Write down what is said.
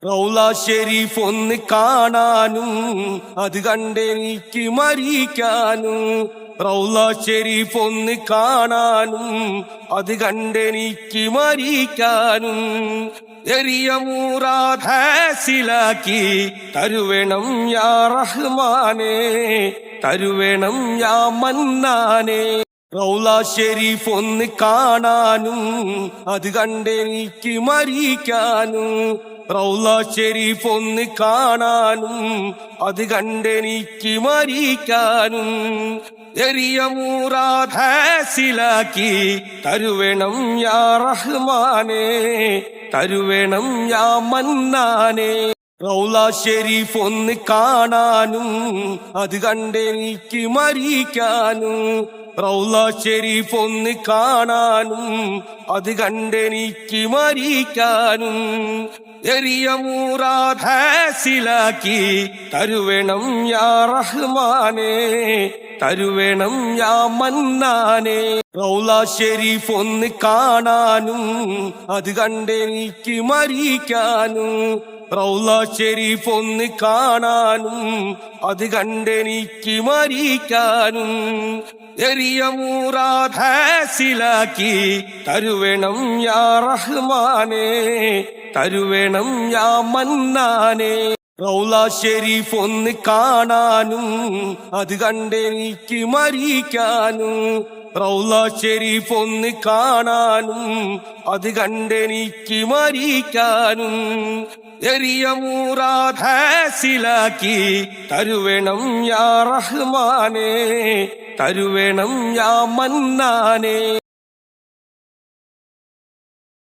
റൗള ഷെരീഫ് ഒന്ന് കാണാനും അത് കണ്ടെനിക്ക് മരിക്കാനും. റൗള ഷെരീഫ് ഒന്ന് കാണാനും അത് കണ്ടെനിക്ക് മരിക്കാനും. എറിയ മൂറാദ് ഹാസിലാക്കി തരുവേണം യാ റഹ്മാനേ, തരുവേണം യാ മന്നാനേ. റൗള ഷെരീഫ് ഒന്ന് കാണാനും അത് കണ്ടെനിക്ക് മരിക്കാനും. റൗള ഷെരീഫ് ഒന്ന് കാണാനും അത് കണ്ടെനിക്ക് മരിക്കാനും. എറിയ മൂറാദ് ഹാസിലാക്കി തരുവേണം യാ റഹ്മാനേ, തരുവേണം യാ മന്നാനേ. റൗള ഷെരീഫ് ഒന്ന് കാണാനും അത് കണ്ടെനിക്ക് മരിക്കാനും. റൗള ഷെരീഫ് ഒന്ന് കാണാനും അത് കണ്ടെനിക്ക് മരിക്കാനും. എറിയ മൂറാദ് ഹാസിലാക്കി തരുവേണം യാ റഹ്മാനേ, തരുവേണം യാ മന്നാനേ. റൗള ഷെരീഫ് ഒന്ന് കാണാനും അത് കണ്ടെനിക്ക് മരിക്കാനും. റൗള ഷെരീഫ് ഒന്ന് കാണാനും അത് കണ്ടെനിക്ക് മരിക്കാനും. എറിയ മൂറാദ് ഹാസിലാക്കി തരുവേണം യാ റഹ്മാനേ, തരുവേണം യാ മന്നാനേ. റൗള ഷെരീഫ് ഒന്ന് കാണാനും അത് കണ്ടെനിക്ക് മരിക്കാനും. റൗള ഷെരീഫ് ഒന്ന് കാണാനും അത് കണ്ടെനിക്ക് മരിക്കാനും. എറിയ മൂറാദ് ഹാസിലാക്കി തരുവേണം യാ റഹ്മാനേ, തരുവേണം യാ മന്നാനേ.